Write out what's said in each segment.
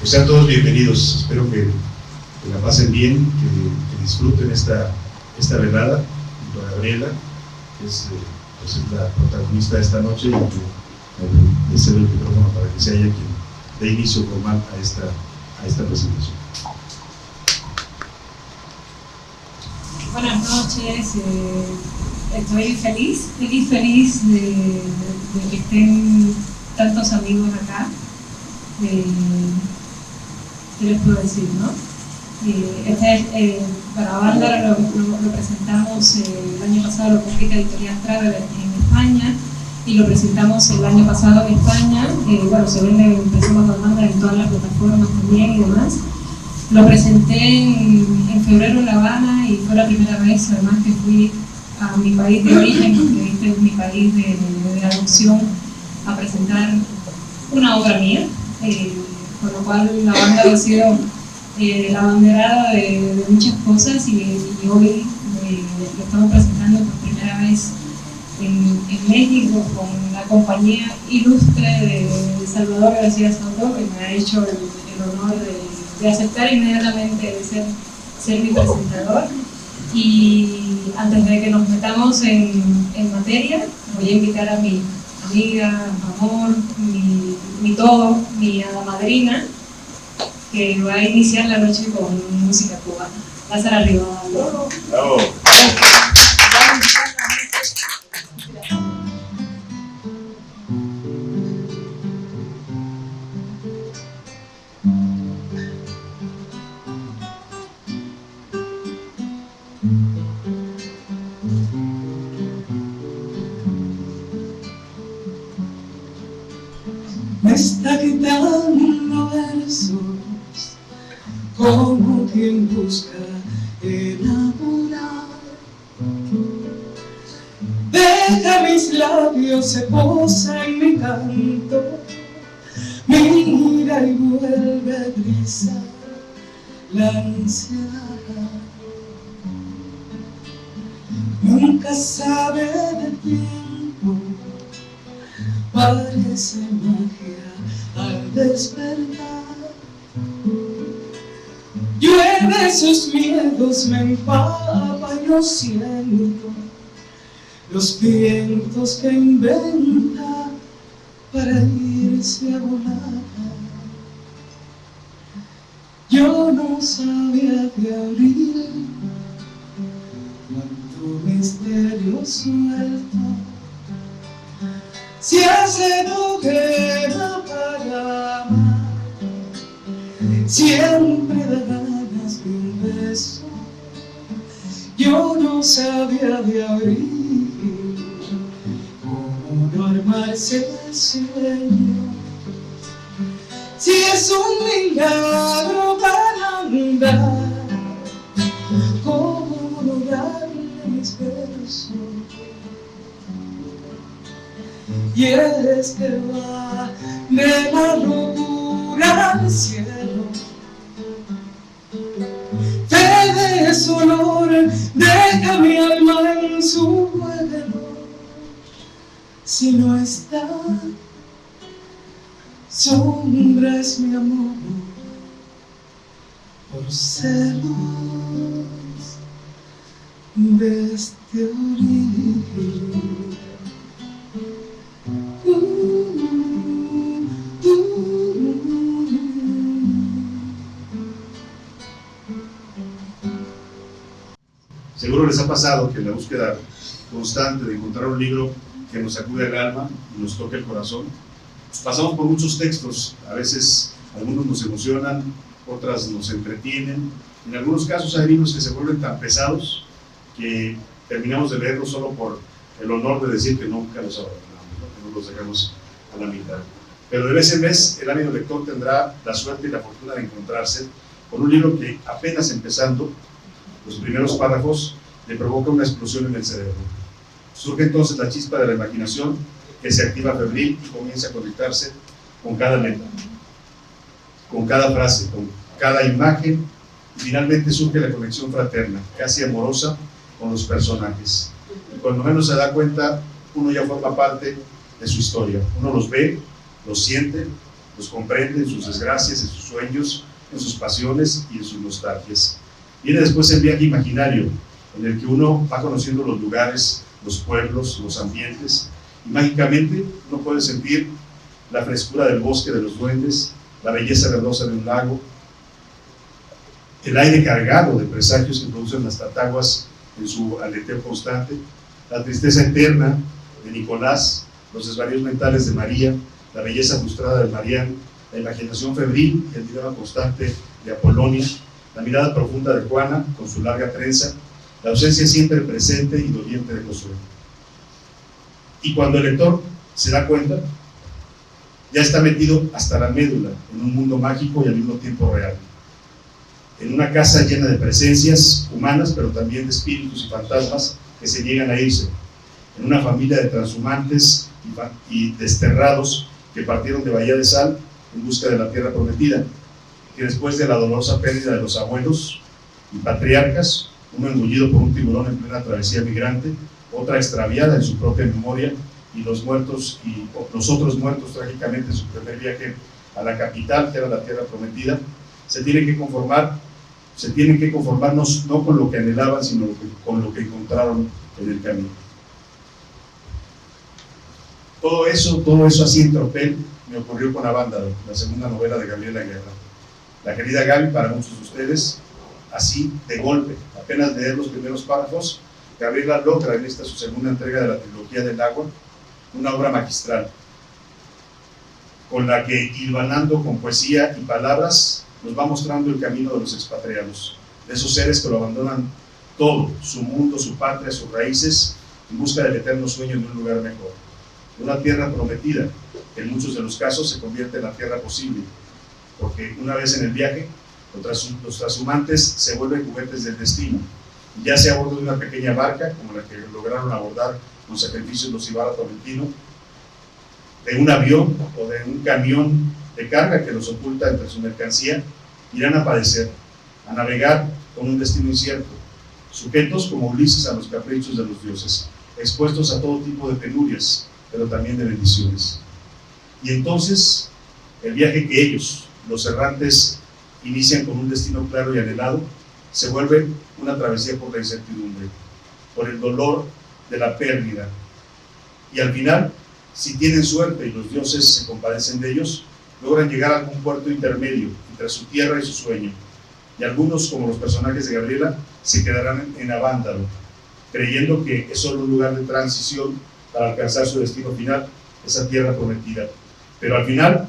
Pues sean todos bienvenidos, espero que la pasen bien, que disfruten esta velada junto a Gabriela, que es la protagonista de esta noche, y que le cedo el micrófono para que sea ella quien dé inicio formal a esta presentación. Buenas noches, estoy feliz de que estén tantos amigos acá. ¿Qué les puedo decir, no? Para Vándara lo presentamos el año pasado, lo publica Editorial Travel en España, y lo presentamos el año pasado en España. Bueno, se vende, empezamos a Vándara en todas las plataformas también y demás. Lo presenté en febrero en La Habana y fue la primera vez además que fui a mi país de origen, porque este es mi país de adopción, a presentar una obra mía, con lo cual la banda ha sido la banderada de muchas cosas, y hoy lo estamos presentando por primera vez en México con la compañía ilustre de Salvador García Soto, que me ha hecho el honor de aceptar inmediatamente de ser mi presentador. Y antes de que nos metamos en materia, voy a invitar a mi amiga, amor, mi todo, mi hada madrina, que va a iniciar la noche con música cubana. Lázara Rivada. Bravo. Me está quitando versos como quien busca enamorar. Deja mis labios se posa en mi canto, mira y vuelve a brisar la ansiedad. Nunca sabe de tiempo, parece magia al despertar. Llueve sus miedos, me empapa y lo siento, los vientos que inventa para irse a volar. Yo no sabía de abril cuánto misterio suelto. Si hace tu queda para amar, siempre da ganas de un beso. Yo no sabía de abril cómo no armarse el sueño. Si es un milagro para andar, cómo no darle mis besos. Y es que va de la locura al cielo, fe de su olor, deja mi alma en su vuelo. Si no está, sombra es mi amor, por celos de este origen. Seguro les ha pasado que en la búsqueda constante de encontrar un libro que nos acude al alma y nos toque el corazón, pasamos por muchos textos. A veces algunos nos emocionan, otras nos entretienen. En algunos casos hay libros que se vuelven tan pesados que terminamos de leerlos solo por el honor de decir que nunca los abandonamos, que no los dejamos a la mitad. Pero de vez en vez el ávido lector tendrá la suerte y la fortuna de encontrarse con un libro que, apenas empezando los primeros párrafos, le provoca una explosión en el cerebro. Surge entonces la chispa de la imaginación, que se activa febril y comienza a conectarse con cada letra, con cada frase, con cada imagen, y finalmente surge la conexión fraterna, casi amorosa, con los personajes. Y cuando menos se da cuenta, uno ya forma parte de su historia. Uno los ve, los siente, los comprende en sus desgracias, en sus sueños, en sus pasiones y en sus nostalgias. Viene después el viaje imaginario, en el que uno va conociendo los lugares, los pueblos, los ambientes, y mágicamente uno puede sentir la frescura del bosque de los duendes, la belleza verdosa de un lago, el aire cargado de presagios que producen las tataguas en su aleteo constante, la tristeza eterna de Nicolás, los desvaríos mentales de María, la belleza frustrada de Marián, la imaginación febril y el dilema constante de Apolonia, la mirada profunda de Juana con su larga trenza, la ausencia siempre presente y doliente de Josué. Y cuando el lector se da cuenta, ya está metido hasta la médula en un mundo mágico y al mismo tiempo real, en una casa llena de presencias humanas, pero también de espíritus y fantasmas que se niegan a irse, en una familia de transhumantes y desterrados que partieron de Bahía de Sal en busca de la tierra prometida, que después de la dolorosa pérdida de los abuelos y patriarcas, uno engullido por un tiburón en plena travesía migrante, otra extraviada en su propia memoria, y los otros muertos trágicamente en su primer viaje a la capital, que era la tierra prometida, se tienen que conformarnos no con lo que anhelaban, sino con lo que encontraron en el camino. Todo eso así en tropel me ocurrió con Avándaro, la segunda novela de Gabriela Guerra. La querida Gaby, para muchos de ustedes, así de golpe, apenas leer los primeros párrafos, Gabriela logra en esta su segunda entrega de la trilogía del agua, una obra magistral, con la que, hilvanando con poesía y palabras, nos va mostrando el camino de los expatriados, de esos seres que lo abandonan todo, su mundo, su patria, sus raíces, en busca del eterno sueño de un lugar mejor, de una tierra prometida, que en muchos de los casos se convierte en la tierra posible, porque una vez en el viaje, los transhumantes se vuelven juguetes del destino, ya sea a bordo de una pequeña barca, como la que lograron abordar con sacrificios los Ibarra Tolentino, de un avión o de un camión de carga que los oculta entre su mercancía, irán a padecer, a navegar con un destino incierto, sujetos como Ulises a los caprichos de los dioses, expuestos a todo tipo de penurias, pero también de bendiciones. Y entonces, el viaje que ellos, los errantes, inician con un destino claro y anhelado, se vuelve una travesía por la incertidumbre, por el dolor de la pérdida. Y al final, si tienen suerte y los dioses se compadecen de ellos, logran llegar a algún puerto intermedio entre su tierra y su sueño. Y algunos, como los personajes de Gabriela, se quedarán en Avándaro, creyendo que es solo un lugar de transición para alcanzar su destino final, esa tierra prometida. Pero al final,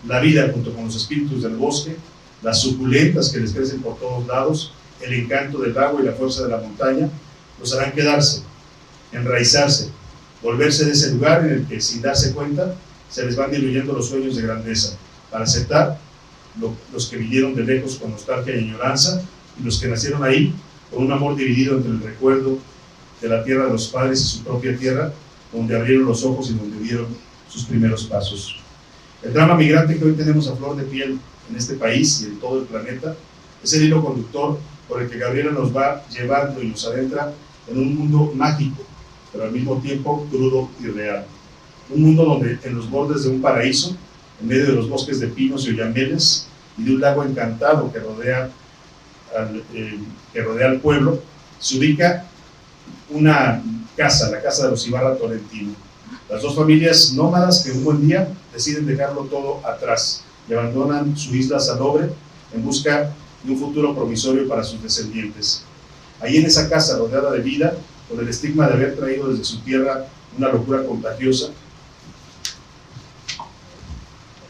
la vida, junto con los espíritus del bosque, las suculentas que les crecen por todos lados, el encanto del lago y la fuerza de la montaña, los harán quedarse, enraizarse, volverse de ese lugar en el que, sin darse cuenta, se les van diluyendo los sueños de grandeza, para aceptar los que vinieron de lejos con nostalgia y añoranza, y los que nacieron ahí con un amor dividido entre el recuerdo de la tierra de los padres y su propia tierra, donde abrieron los ojos y donde dieron sus primeros pasos. El drama migrante que hoy tenemos a flor de piel en este país y en todo el planeta es el hilo conductor por el que Gabriela nos va llevando y nos adentra en un mundo mágico, pero al mismo tiempo crudo y real. Un mundo donde, en los bordes de un paraíso, en medio de los bosques de pinos y oyameles y de un lago encantado que rodea al pueblo, se ubica una casa, la casa de los Ibarra Tolentino. Las dos familias nómadas que un buen día deciden dejarlo todo atrás y abandonan su isla salobre en busca de un futuro promisorio para sus descendientes. Ahí en esa casa rodeada de vida, con el estigma de haber traído desde su tierra una locura contagiosa,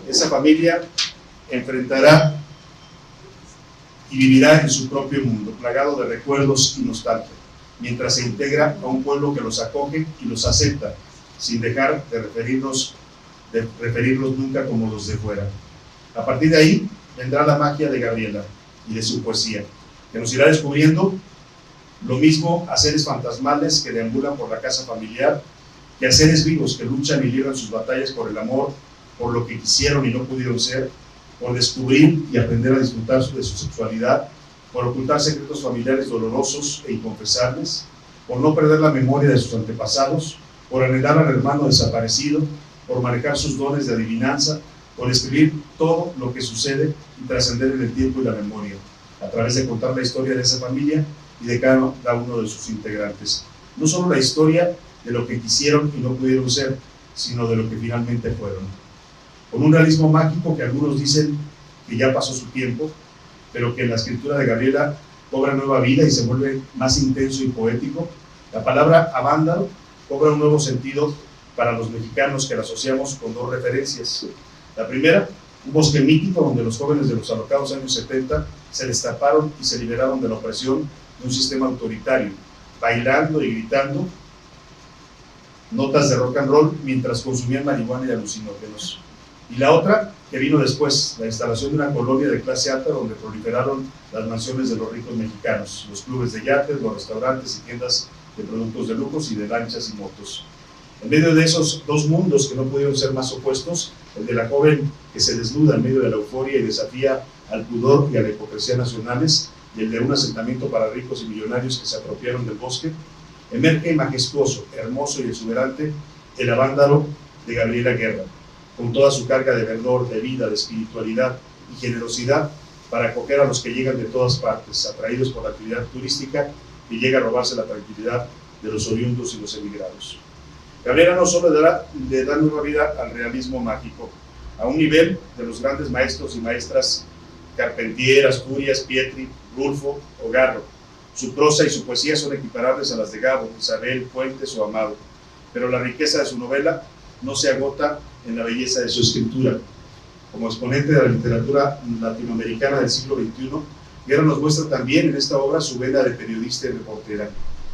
esa familia enfrentará y vivirá en su propio mundo, plagado de recuerdos y nostalgia, mientras se integra a un pueblo que los acoge y los acepta, sin dejar de referirlos nunca como los de fuera. A partir de ahí vendrá la magia de Gabriela y de su poesía, que nos irá descubriendo lo mismo a seres fantasmales que deambulan por la casa familiar, que a seres vivos que luchan y libran sus batallas por el amor, por lo que quisieron y no pudieron ser, por descubrir y aprender a disfrutar de su sexualidad, por ocultar secretos familiares dolorosos e inconfesables, por no perder la memoria de sus antepasados, por anhelar al hermano desaparecido, por manejar sus dones de adivinanza, con escribir todo lo que sucede y trascender en el tiempo y la memoria, a través de contar la historia de esa familia y de cada uno de sus integrantes. No solo la historia de lo que quisieron y no pudieron ser, sino de lo que finalmente fueron. Con un realismo mágico que algunos dicen que ya pasó su tiempo, pero que en la escritura de Gabriela cobra nueva vida y se vuelve más intenso y poético, la palabra avándaro cobra un nuevo sentido para los mexicanos que la asociamos con dos referencias. La primera, un bosque mítico donde los jóvenes de los alocados años 70 se destaparon y se liberaron de la opresión de un sistema autoritario, bailando y gritando notas de rock and roll mientras consumían marihuana y alucinógenos. Y la otra, que vino después, la instalación de una colonia de clase alta donde proliferaron las mansiones de los ricos mexicanos, los clubes de yates, los restaurantes y tiendas de productos de lujos y de lanchas y motos. En medio de esos dos mundos que no pudieron ser más opuestos, el de la joven que se desnuda en medio de la euforia y desafía al pudor y a la hipocresía nacionales, y el de un asentamiento para ricos y millonarios que se apropiaron del bosque, emerge majestuoso, hermoso y exuberante el avándaro de Gabriela Guerra, con toda su carga de verdor, de vida, de espiritualidad y generosidad para acoger a los que llegan de todas partes, atraídos por la actividad turística que llega a robarse la tranquilidad de los oriundos y los emigrados. Gabriela no solo le da nueva vida al realismo mágico, a un nivel de los grandes maestros y maestras Carpentier, Asturias, Pietri, Rulfo o Garro. Su prosa y su poesía son equiparables a las de Gabo, Isabel, Fuentes o Amado, pero la riqueza de su novela no se agota en la belleza de su escritura. Como exponente de la literatura latinoamericana del siglo XXI, Guerra nos muestra también en esta obra su vena de periodista y reportera,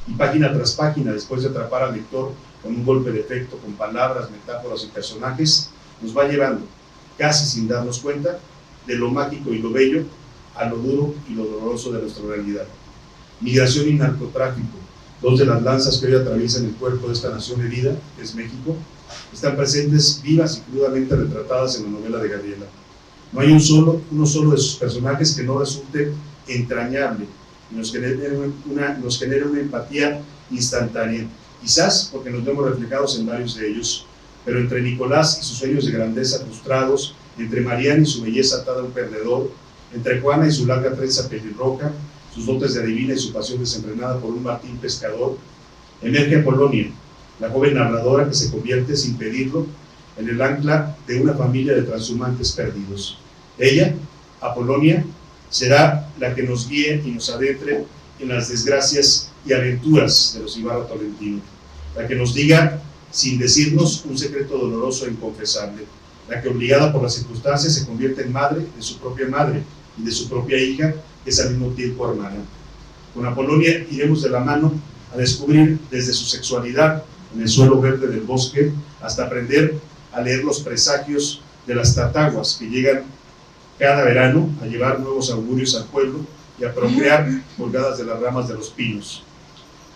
y página tras página, después de atrapar al lector con un golpe de efecto, con palabras, metáforas y personajes, nos va llevando, casi sin darnos cuenta, de lo mágico y lo bello a lo duro y lo doloroso de nuestra realidad. Migración y narcotráfico, dos de las lanzas que hoy atraviesan el cuerpo de esta nación herida, que es México, están presentes vivas y crudamente retratadas en la novela de Gabriela. No hay uno solo de sus personajes que no resulte entrañable y nos genere una empatía instantánea, quizás porque nos vemos reflejados en varios de ellos, pero entre Nicolás y sus sueños de grandeza frustrados, entre Mariana y su belleza atada a un perdedor, entre Juana y su larga trenza pelirroja, sus dotes de adivina y su pasión desenfrenada por un Martín pescador, emerge Apolonia, la joven narradora que se convierte sin pedirlo en el ancla de una familia de transhumantes perdidos. Ella, Apolonia, será la que nos guíe y nos adentre en las desgracias y aventuras de los Ibarra Tolentino, la que nos diga, sin decirnos, un secreto doloroso e inconfesable, la que obligada por las circunstancias se convierte en madre de su propia madre y de su propia hija, que es al mismo tiempo hermana. Con Apolonia iremos de la mano a descubrir desde su sexualidad en el suelo verde del bosque hasta aprender a leer los presagios de las tataguas que llegan cada verano a llevar nuevos augurios al pueblo y a procrear colgadas de las ramas de los pinos,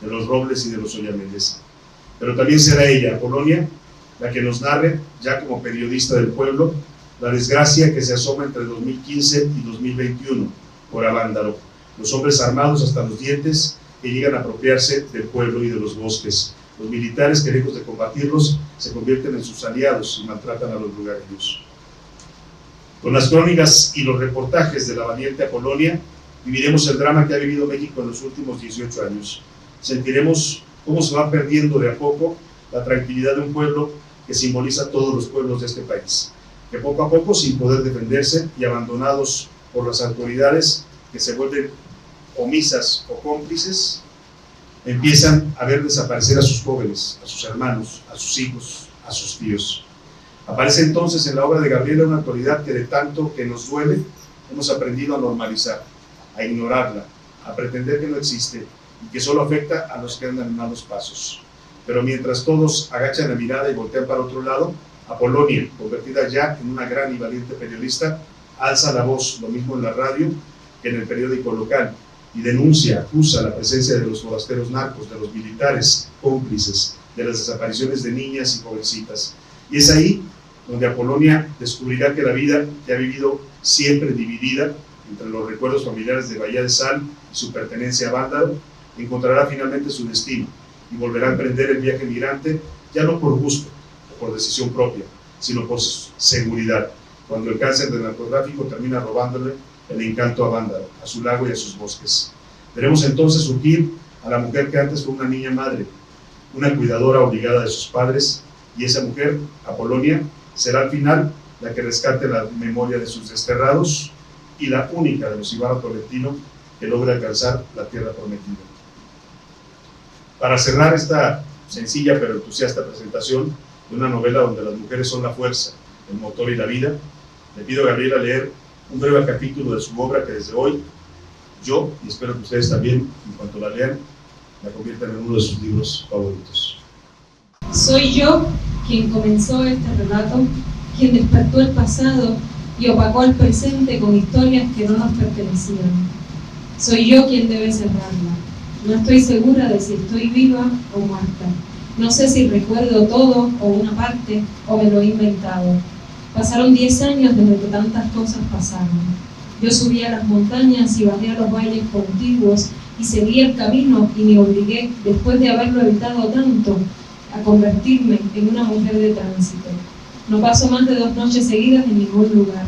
de los robles y de los oyameles. Pero también será ella, Apolonia, la que nos narre, ya como periodista del pueblo, la desgracia que se asoma entre 2015 y 2021 por Avándaro, los hombres armados hasta los dientes que llegan a apropiarse del pueblo y de los bosques. Los militares que lejos de combatirlos se convierten en sus aliados y maltratan a los lugareños. Con las crónicas y los reportajes de la valiente Apolonia, viviremos el drama que ha vivido México en los últimos 18 años. Sentiremos cómo se va perdiendo de a poco la tranquilidad de un pueblo que simboliza a todos los pueblos de este país, que poco a poco, sin poder defenderse y abandonados por las autoridades que se vuelven omisas o cómplices, empiezan a ver desaparecer a sus jóvenes, a sus hermanos, a sus hijos, a sus tíos. Aparece entonces en la obra de Gabriela una actualidad que de tanto que nos duele, hemos aprendido a normalizar, a ignorarla, a pretender que no existe y que solo afecta a los que andan en malos pasos. Pero mientras todos agachan la mirada y voltean para otro lado, Apolonia, convertida ya en una gran y valiente periodista, alza la voz, lo mismo en la radio que en el periódico local, y denuncia, acusa la presencia de los forasteros narcos, de los militares cómplices, de las desapariciones de niñas y jovencitas. Y es ahí donde Apolonia descubrirá que la vida que ha vivido siempre dividida entre los recuerdos familiares de Bahía de Sal y su pertenencia a Avándaro, encontrará finalmente su destino y volverá a emprender el viaje migrante, ya no por gusto o por decisión propia, sino por seguridad, cuando el cáncer del narcotráfico termina robándole el encanto a Vándaro, a su lago y a sus bosques. Veremos entonces surgir a la mujer que antes fue una niña madre, una cuidadora obligada de sus padres, y esa mujer, Apolonia, será al final la que rescate la memoria de sus desterrados y la única de los Ibarra Tolentino que logra alcanzar la tierra prometida. Para cerrar esta sencilla pero entusiasta presentación de una novela donde las mujeres son la fuerza, el motor y la vida, le pido a Gabriela leer un breve capítulo de su obra que desde hoy yo, y espero que ustedes también, en cuanto la lean, la conviertan en uno de sus libros favoritos. Soy yo quien comenzó este relato, quien despertó el pasado y opacó el presente con historias que no nos pertenecían. Soy yo quien debe cerrarla. No estoy segura de si estoy viva o muerta. No sé si recuerdo todo o una parte o me lo he inventado. Pasaron 10 años desde que tantas cosas pasaron. Yo subí a las montañas y bajé a los valles contiguos y seguí el camino y me obligué, después de haberlo evitado tanto, a convertirme en una mujer de tránsito. No paso más de 2 noches seguidas en ningún lugar.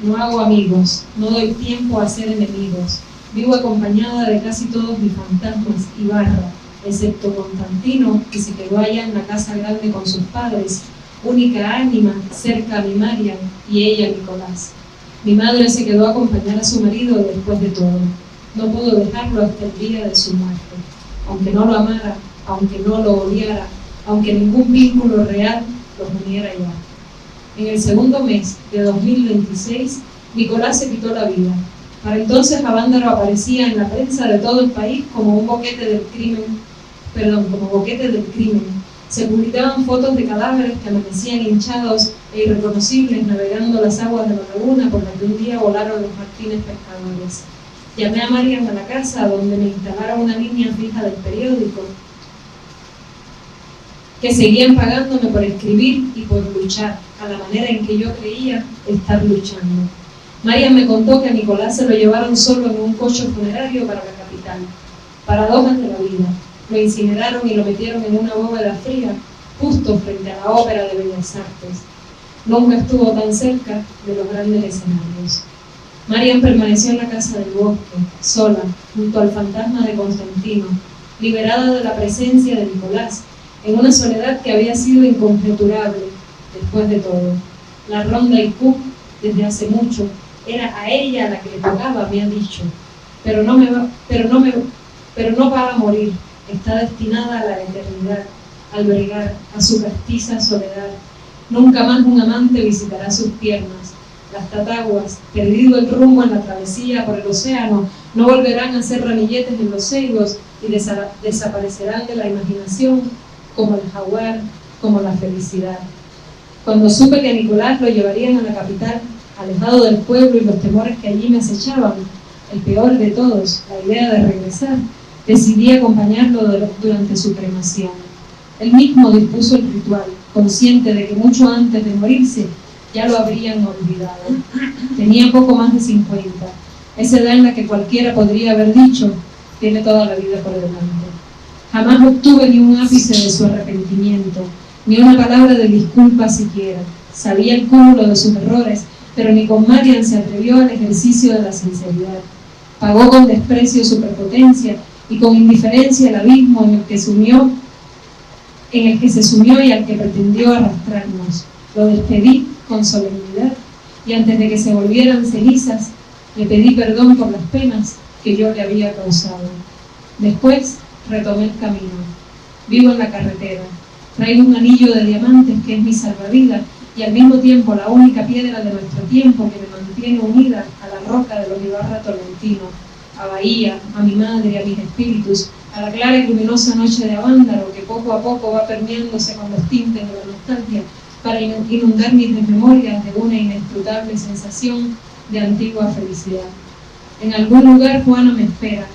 No hago amigos, no doy tiempo a hacer enemigos. Vivo acompañada de casi todos mis fantasmas Ibarra, excepto Constantino, que se quedó allá en la casa grande con sus padres, única ánima cerca a mi Marian y ella Nicolás. Mi madre se quedó a acompañar a su marido después de todo. No pudo dejarlo hasta el día de su muerte. Aunque no lo amara, aunque no lo odiara, aunque ningún vínculo real los uniera ya. En el segundo mes de 2026, Nicolás se quitó la vida. Para entonces Avándaro aparecía en la prensa de todo el país como un boquete del crimen, Se publicaban fotos de cadáveres que amanecían hinchados e irreconocibles navegando las aguas de la laguna por la que un día volaron los martines pescadores. Llamé a Marian a la casa donde me instalaron una línea fija del periódico, que seguían pagándome por escribir y por luchar, a la manera en que yo creía estar luchando. Marian me contó que a Nicolás se lo llevaron solo en un coche funerario para la capital. Paradojas de la vida. Lo incineraron y lo metieron en una bóveda fría, justo frente a la Ópera de Bellas Artes. Nunca estuvo tan cerca de los grandes escenarios. Marian permaneció en la casa del bosque, sola, junto al fantasma de Constantino, liberada de la presencia de Nicolás, en una soledad que había sido inconjeturable después de todo. La ronda Icú, desde hace mucho, era a ella a la que le tocaba, me ha dicho, pero no va a morir, está destinada a la eternidad, a albergar a su castiza soledad. Nunca más un amante visitará sus piernas. Las tataguas, perdido el rumbo en la travesía por el océano, no volverán a ser ramilletes en los seibos y desaparecerán de la imaginación como el jaguar, como la felicidad. Cuando supe que a Nicolás lo llevarían a la capital, alejado del pueblo y los temores que allí me acechaban, el peor de todos, la idea de regresar, decidí acompañarlo durante su cremación. Él mismo dispuso el ritual, consciente de que mucho antes de morirse ya lo habrían olvidado. Tenía poco más de 50, esa edad en la que cualquiera podría haber dicho, tiene toda la vida por delante. Jamás obtuve ni un ápice de su arrepentimiento, ni una palabra de disculpa siquiera. Sabía el cúmulo de sus errores, pero ni con Marian se atrevió al ejercicio de la sinceridad. Pagó con desprecio su prepotencia y con indiferencia el abismo en el que se sumió y al que pretendió arrastrarnos. Lo despedí con solemnidad y antes de que se volvieran cenizas, le pedí perdón por las penas que yo le había causado. Después retomé el camino. Vivo en la carretera. Traigo un anillo de diamantes que es mi salvavidas y al mismo tiempo la única piedra de nuestro tiempo que me mantiene unida a la roca de los Ibarra Tolentino, a Bahía, a mi madre, a mis espíritus, a la clara y luminosa noche de Avándaro que poco a poco va permeándose con los tintes de la nostalgia para inundar mis memorias de una inescrutable sensación de antigua felicidad. En algún lugar Juana me espera.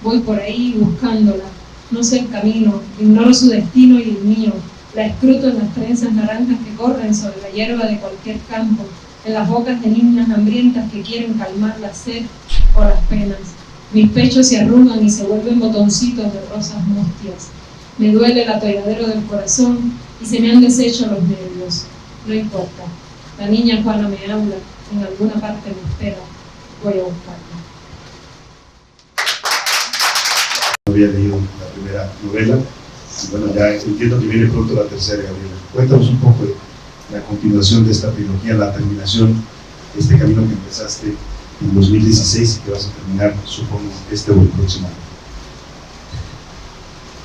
Voy por ahí buscándola. No sé el camino, ignoro su destino y el mío. La escruto en las trenzas naranjas que corren sobre la hierba de cualquier campo, en las bocas de niñas hambrientas que quieren calmar la sed o las penas. Mis pechos se arrugan y se vuelven botoncitos de rosas mustias. Me duele el atolladero del corazón y se me han deshecho los nervios. No importa. La niña Juana me habla, en alguna parte me espera, voy a buscarla. No había leído la primera novela, y bueno, ya entiendo que viene pronto la tercera, Gabriela. Cuéntanos un poco de la continuación de esta trilogía, la terminación de este camino que empezaste en 2016 y que vas a terminar, supongo, este o el próximo año.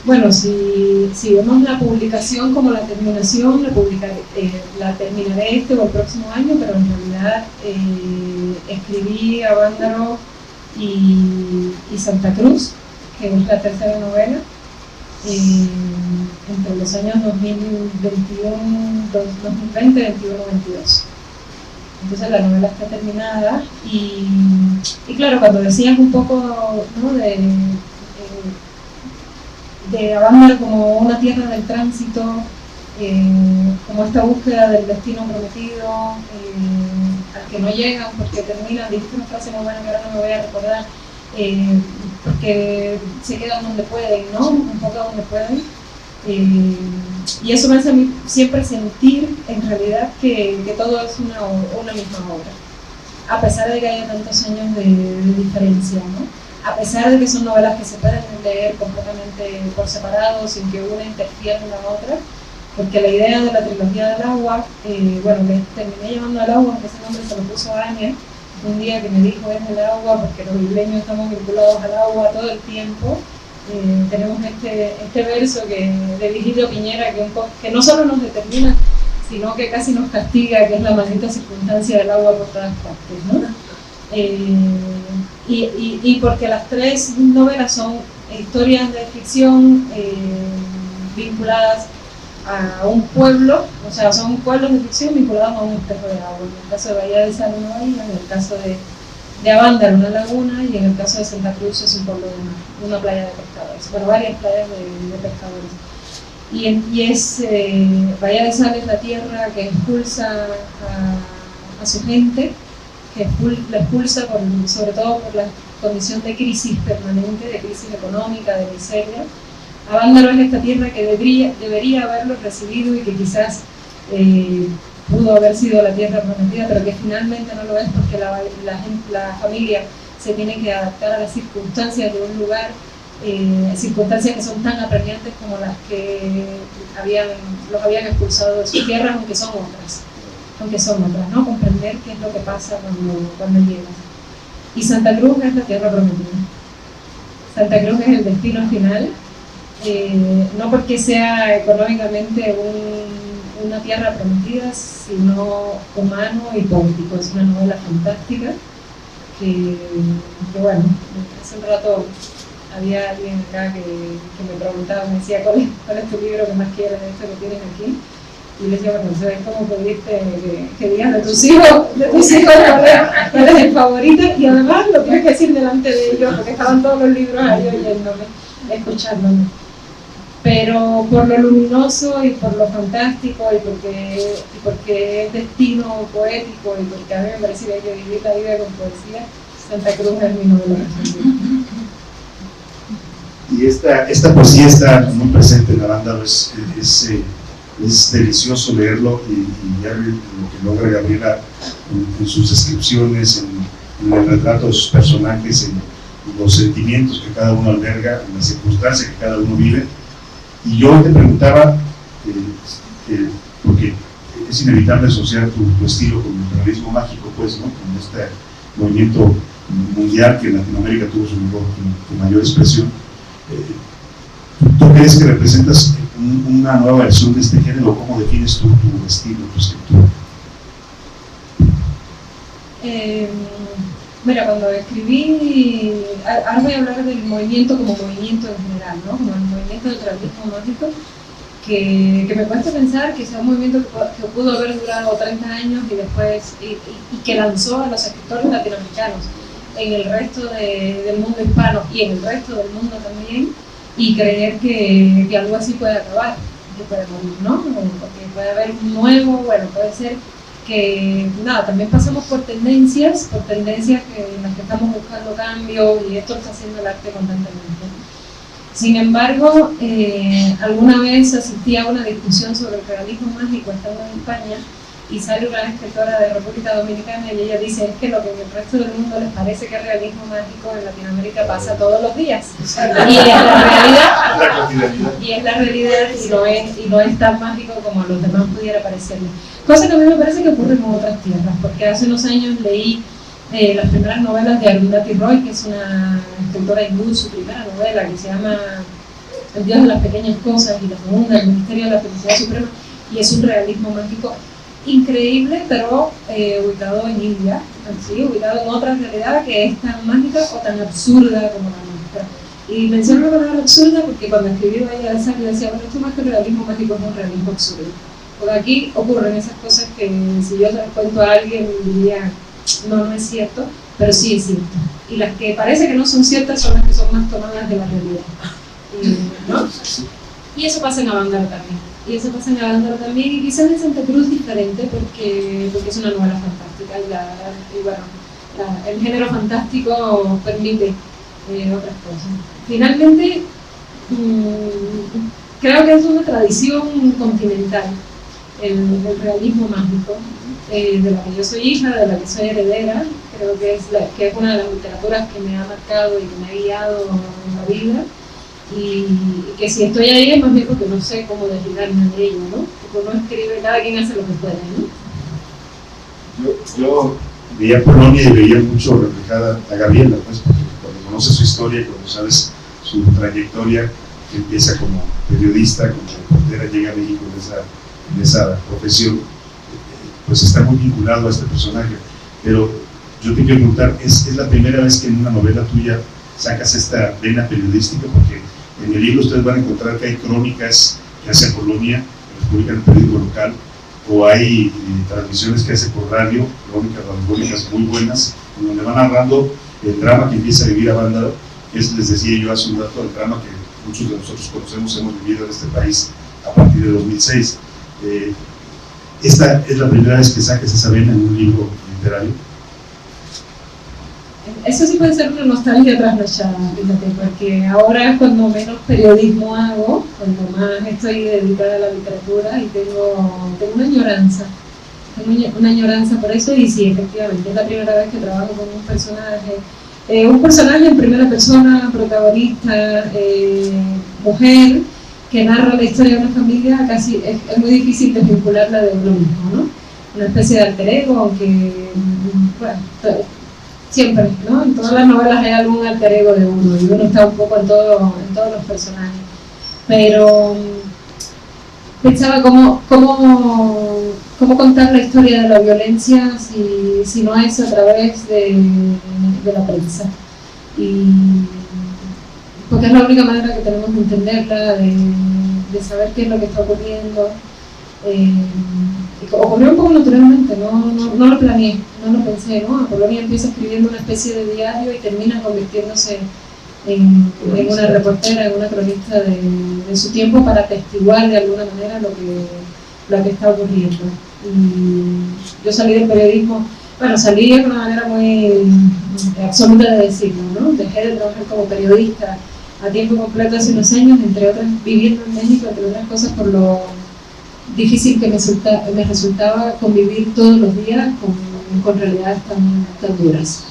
Bueno, si vemos la publicación como la terminación, la terminaré este o el próximo año, pero en realidad escribí Avándaro y Santa Cruz, que es la tercera novela, entre los años 2020, 21, 22. Entonces la novela está terminada y claro, cuando decías un poco, ¿no?, de Avándaro como una tierra del tránsito, como esta búsqueda del destino prometido, al que no llegan porque terminan, dijiste una frase muy buena que ahora no me voy a recordar, porque se quedan donde pueden, ¿no? Un poco donde pueden. Y eso me hace a mí siempre sentir en realidad que todo es una misma obra, a pesar de que haya tantos años de diferencia, ¿no? A pesar de que son novelas que se pueden leer completamente por separado, sin que una interfiera en la otra, porque la idea de la trilogía del agua, bueno, le terminé llamando al agua, aunque ese nombre se lo puso Ania, un día que me dijo es el agua, porque los isleños estamos vinculados al agua todo el tiempo. Tenemos este verso de Virgilio Piñera que no solo nos determina, sino que casi nos castiga, que es la maldita circunstancia del agua por todas partes, ¿no? Y porque las tres novelas son historias de ficción vinculadas a un pueblo, o sea, son pueblos de ficción vinculados a un espejo de agua. En el caso de Bahía de Sal, una bahía, en el caso de Avándaro, una laguna, y en el caso de Santa Cruz es un pueblo de mar, una playa de pescadores, bueno, varias playas de pescadores. Bahía de Sal es la tierra que expulsa a su gente, que la expulsa sobre todo por la condición de crisis permanente, de crisis económica, de miseria. Avándaro es esta tierra que debería haberlo recibido y que quizás pudo haber sido la tierra prometida, pero que finalmente no lo es porque la familia se tiene que adaptar a las circunstancias de un lugar, circunstancias que son tan apremiantes como las que los habían expulsado de sus tierras, aunque son otras, ¿no? Comprender qué es lo que pasa cuando llegas. Y Santa Cruz es la tierra prometida. Santa Cruz es el destino final, no porque sea económicamente una tierra prometida, sino humano y poético. Es una novela fantástica que bueno, hace un rato había alguien acá que me preguntaba, me decía, ¿cuál es tu libro que más quieres de esto que tienes aquí? Y le decía, bueno, ¿sabes cómo pedirte que digas de tus hijos cuál es el favorito? Y además lo tienes que decir delante de ellos, porque estaban todos los libros ahí oyéndome, escuchándome. Pero por lo luminoso y por lo fantástico y porque es destino poético y porque a mí me parecía que vivir la vida con poesía, Santa Cruz es mi novela preferida. Y esta poesía está muy presente en Avándaro, es delicioso leerlo y ver lo que logra Gabriela en sus descripciones, en el retrato de sus personajes, en los sentimientos que cada uno alberga, en las circunstancias que cada uno vive. Y yo te preguntaba, porque es inevitable asociar tu estilo con el realismo mágico, pues, ¿no? Con este movimiento mundial que en Latinoamérica tuvo su mayor expresión. ¿Tú crees que representas una nueva versión de este género? ¿Cómo defines tú tu estilo, tu escritura? Mira, cuando escribí, ahora voy a hablar del movimiento como movimiento en general, ¿no? Como el movimiento del realismo mágico, que me cuesta pensar que sea un movimiento que pudo haber durado 30 años y después, y que lanzó a los escritores latinoamericanos en el resto del mundo hispano y en el resto del mundo también, y creer que algo así puede acabar, que puede morir, ¿no? Porque puede haber un nuevo, bueno, puede ser que, nada, también pasamos por tendencias en las que estamos buscando cambios, y esto lo está haciendo el arte constantemente. Sin embargo, alguna vez asistí a una discusión sobre el realismo mágico estando en España, y sale una escritora de República Dominicana y ella dice es que lo que en el resto del mundo les parece que es realismo mágico en Latinoamérica pasa todos los días y es la realidad y es la realidad y no es tan mágico como a los demás pudiera parecerle, cosa que a mí me parece que ocurre en otras tierras, porque hace unos años leí las primeras novelas de Arundhati Roy, que es una escritora hindú, su primera novela que se llama El Dios de las Pequeñas Cosas, y la segunda, El Misterio de la Felicidad Suprema, y es un realismo mágico increíble, pero ubicado en India, ¿sí? Ubicado en otra realidad que es tan mágica o tan absurda como la nuestra. Y menciono la palabra absurda porque cuando escribí Bahía de Sal yo decía, bueno, esto más que realismo mágico es un realismo absurdo. Porque aquí ocurren esas cosas que si yo se las cuento a alguien diría, no es cierto, pero sí es cierto. Y las que parece que no son ciertas son las que son más tomadas de la realidad. ¿No? Y eso pasa en Avándaro también. Y quizás en Santa Cruz diferente porque es una novela fantástica y bueno, el género fantástico permite otras cosas. Finalmente, creo que es una tradición continental, el realismo mágico, de la que yo soy hija, de la que soy heredera. Creo que es una de las literaturas que me ha marcado y que me ha guiado en la vida. Y que si estoy ahí es más bien porque no sé cómo desligarme de ello, ¿no? Porque uno escribe, cada quien hace lo que puede, ¿no? Yo veía Polonia y veía mucho reflejada a Gabriela, pues, porque cuando conoces su historia, cuando sabes su trayectoria, que empieza como periodista, como reportera, llega a México en esa profesión, pues está muy vinculado a este personaje. Pero yo te quiero preguntar, ¿es la primera vez que en una novela tuya sacas esta vena periodística? Porque en el libro ustedes van a encontrar que hay crónicas que hace Polonia, que las publica en el periódico local, o hay transmisiones que hace por radio, crónicas radiofónicas muy buenas, en donde van narrando el drama que empieza a vivir Avándaro, que es, les decía yo hace un rato, el drama que muchos de nosotros conocemos, hemos vivido en este país a partir de 2006. ¿Esta es la primera vez que saques esa vena en un libro literario? Eso sí puede ser una nostalgia trasnochada, fíjate, porque ahora es cuando menos periodismo hago, cuando más estoy dedicada a la literatura y tengo una añoranza por eso. Y sí, efectivamente, es la primera vez que trabajo con un personaje en primera persona, protagonista, mujer, que narra la historia de una familia. Casi es muy difícil desvincularla de uno mismo, ¿no? Una especie de alter ego, aunque, bueno, siempre, ¿no? En todas las novelas hay algún alter ego de uno y uno está un poco en todos los personajes. Pero pensaba cómo contar la historia de la violencia si no es a través de la prensa. Porque es la única manera que tenemos de entenderla, de saber qué es lo que está ocurriendo. Ocurrió un poco naturalmente, no lo planeé, no lo pensé, ¿no? Polonia empieza escribiendo una especie de diario y termina convirtiéndose en una reportera, en una cronista de su tiempo para atestiguar de alguna manera lo que está ocurriendo. Y yo salí del periodismo, bueno, salí de una manera muy absoluta de decirlo, ¿no? Dejé de trabajar como periodista a tiempo completo hace unos años, entre otras, viviendo en México, entre otras cosas por lo difícil que me resultaba convivir todos los días con realidades tan duras,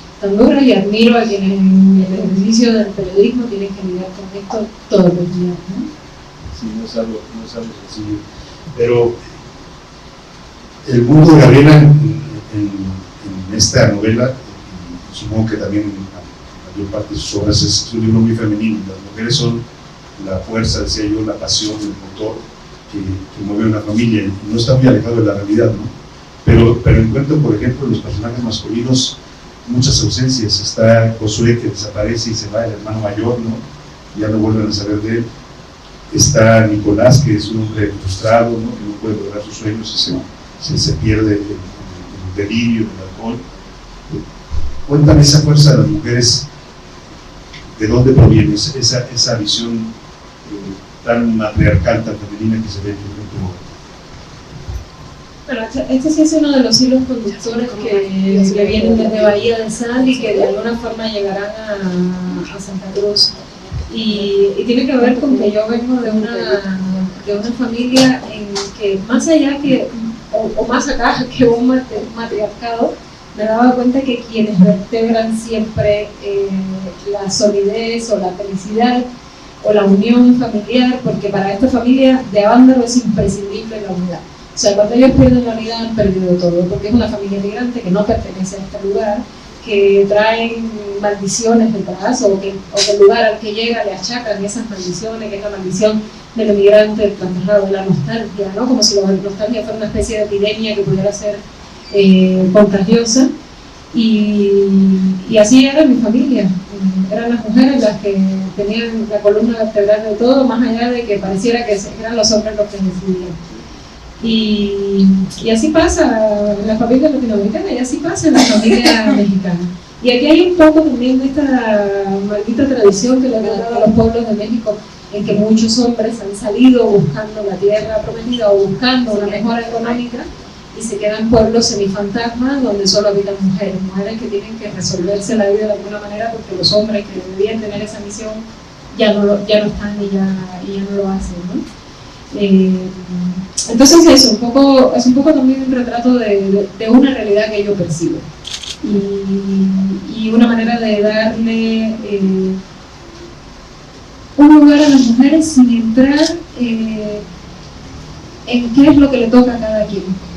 y admiro a quienes en el ejercicio del periodismo tienen que lidiar con esto todos los días, ¿no? Sí, no es algo sencillo. Pero el mundo de Gabriela en esta novela, supongo que también en la mayor parte de sus obras, es un libro muy femenino. Las mujeres son la fuerza, decía yo, la pasión, el motor que mueve a una familia, y no está muy alejado de la realidad, ¿no? Pero encuentro, por ejemplo, en los personajes masculinos muchas ausencias. Está Josué, que desaparece y se va, el hermano mayor, ¿no? Ya no vuelven a saber de él. Está Nicolás, que es un hombre frustrado, ¿no? Que no puede lograr sus sueños y se pierde en el delirio, en el alcohol. Cuéntame esa fuerza de las mujeres, ¿de dónde proviene esa visión tan matriarcal, tan femenina que se ve en tu obra? Bueno, este sí es uno de los hilos conductores que vienen desde Bahía de Sal y que de alguna forma llegarán a Santa Cruz. Y tiene que ver con que yo vengo de una familia en que, más allá que o más acá que un matriarcado, me daba cuenta que quienes vertebran siempre la solidez o la felicidad o la unión familiar, porque para esta familia de Avándaro es imprescindible la unidad. O sea, cuando ellos pierden la unidad han perdido todo, porque es una familia migrante que no pertenece a este lugar, que traen maldiciones detrás, o que el lugar al que llega le achacan esas maldiciones, que es la maldición del emigrante, el traslado de la nostalgia, ¿no? Como si la nostalgia fuera una especie de epidemia que pudiera ser contagiosa. Y así era mi familia. Eran las mujeres las que tenían la columna vertebral de todo, más allá de que pareciera que eran los hombres los que decidían. Y así pasa en la familia latinoamericana, y así pasa en la familia mexicana. Y aquí hay un poco también de esta maldita tradición que le han dado a los pueblos de México, en que muchos hombres han salido buscando la tierra prometida o buscando una mejora económica, y se quedan pueblos semifantasmas donde solo habitan mujeres que tienen que resolverse la vida de alguna manera, porque los hombres que debían tener esa misión ya no están y ya no lo hacen, ¿no? Entonces es un poco también un retrato de una realidad que yo percibo, y una manera de darle un lugar a las mujeres sin entrar en qué es lo que le toca a cada quien.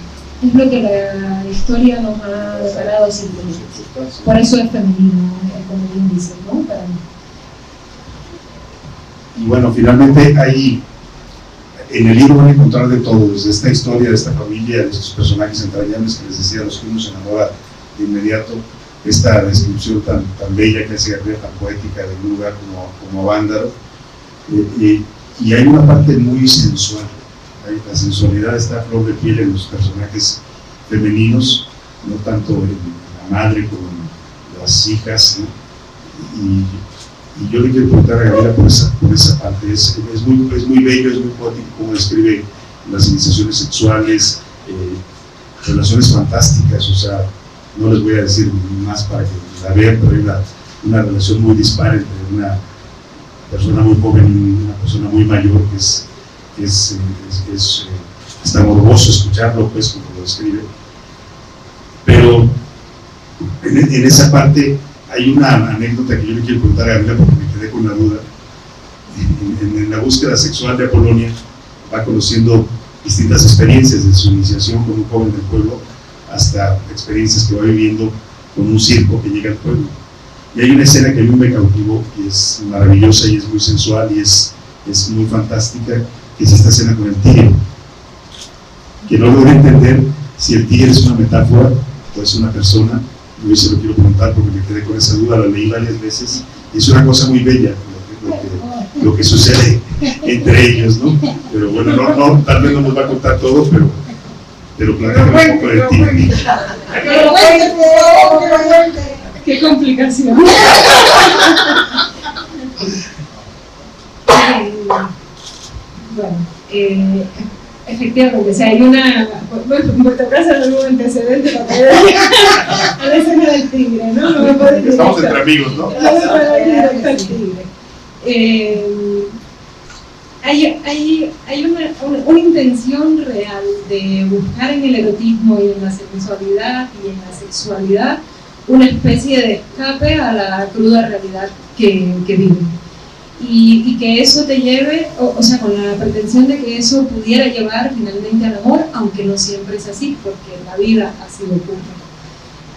Es lo que la historia nos ha declarado simplemente. Por eso es femenino, como bien dice, ¿no? Para mí. Y bueno, finalmente ahí en el libro van a encontrar de todo, desde esta historia de esta familia, de estos personajes entrañables que les decía, los que uno se enamora de inmediato, esta descripción tan bella que hace Gabriela, tan poética de un lugar como Avándaro, y hay una parte muy sensual. La sensualidad está a flor de piel en los personajes femeninos, no tanto en la madre como en las hijas, ¿no? Y yo le quiero preguntar a Gabriela por esa parte. Es muy bello, es muy poético como describe las iniciaciones sexuales, relaciones fantásticas. O sea, no les voy a decir más para que la vean, pero hay una relación muy dispar entre una persona muy joven y una persona muy mayor, que es hasta morboso escucharlo, pues, como lo describe. Pero en esa parte hay una anécdota que yo le quiero contar a Gabriela porque me quedé con la duda. En la búsqueda sexual de Apolonia va conociendo distintas experiencias, desde su iniciación como un joven del pueblo hasta experiencias que va viviendo con un circo que llega al pueblo. Y hay una escena que a mí me cautivó, y es maravillosa y es muy sensual y es muy fantástica, que es esta escena con el tigre, que no logro entender si el tigre es una metáfora o es una persona. Yo se lo quiero preguntar porque me quedé con esa duda, la leí varias veces, y es una cosa muy bella lo que sucede entre ellos, ¿no? Pero bueno, tal vez no nos va a contar todo, pero platícame un poco del tigre. ¡Qué complicación! Bueno, efectivamente, o sea, hay una. Bueno, en vuestra casa no hubo antecedente para poder a la escena del tigre, ¿no? No me puedo decir. Estamos entre amigos, ¿no? Hay una intención real de buscar en el erotismo y en la sensualidad y en la sexualidad una especie de escape a la cruda realidad que viven. Y que eso te lleve, o sea, con la pretensión de que eso pudiera llevar finalmente al amor, aunque no siempre es así, porque la vida así ocurre.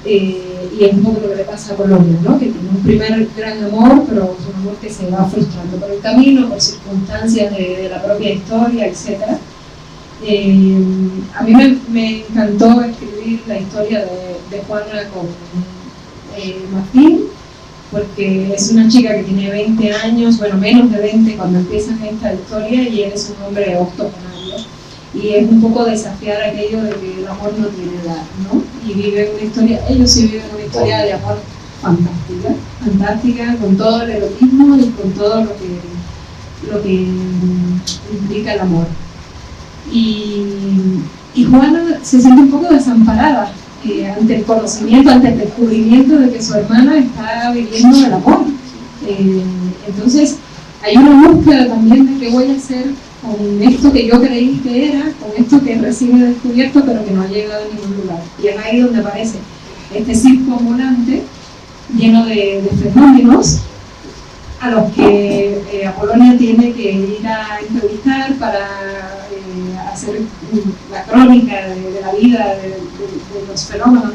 Y es un poco lo que le pasa a Colombia, ¿no? Que tiene un primer gran amor, pero es un amor que se va frustrando por el camino, por circunstancias de la propia historia, etc. A mí me encantó escribir la historia de Juana con Martín, porque es una chica que tiene 20 años, bueno, menos de 20 cuando empiezan esta historia, y él es un hombre octogenario, y es un poco desafiar aquello de que el amor no tiene edad, ¿no? Y viven una historia, ellos sí viven una historia de amor fantástica, con todo el erotismo y con todo lo que implica el amor. Y Juana se siente un poco desamparada ante el conocimiento, ante el descubrimiento de que su hermana está viviendo el amor. Entonces hay una búsqueda también de qué voy a hacer con esto que yo creí que era, con esto que recién he descubierto, pero que no ha llegado a ningún lugar. Y es ahí donde aparece este circo ambulante lleno de fenómenos a los que Apolonia tiene que ir a entrevistar para hacer la crónica de la vida de los fenómenos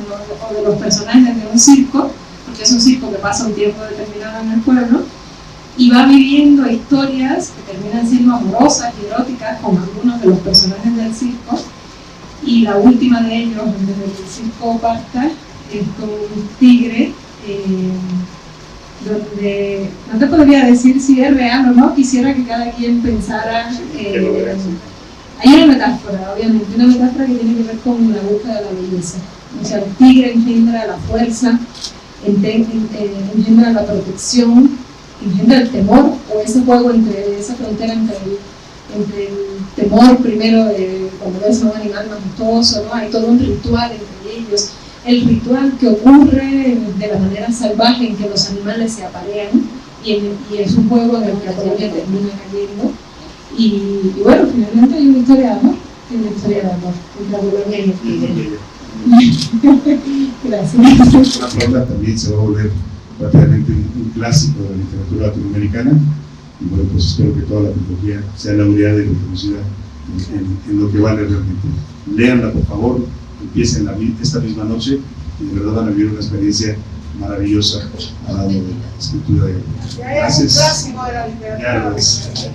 o de los personajes de un circo, porque es un circo que pasa un tiempo determinado en el pueblo, y va viviendo historias que terminan siendo amorosas y eróticas con algunos de los personajes del circo, y la última de ellos, antes de que el circo parta, es con un tigre, donde no te podría decir si es real o no, quisiera que cada quien pensara. Hay una metáfora, obviamente, una metáfora que tiene que ver con la búsqueda de la belleza. O sea, el tigre engendra la fuerza, engendra la protección, engendra el temor, o ese juego entre esa frontera entre el temor primero de cuando ves a un animal majestuoso, ¿no? Hay todo un ritual entre ellos. El ritual que ocurre de la manera salvaje en que los animales se aparean, y es un juego en el que Apolonia termina cayendo. Y bueno, finalmente hay una historia de amor, entre Apolonia y el tigre. Gracias. La flauta también se va a volver rápidamente un clásico de la literatura latinoamericana, y bueno, pues espero que toda la trilogía sea laureada y reconocida en lo que vale realmente. Léanla, por favor, empiecen esta misma noche, y de verdad van a vivir una experiencia maravillosa al lado de la escritura de Apolonia. Gracias. Es un clásico de la literatura. Gracias.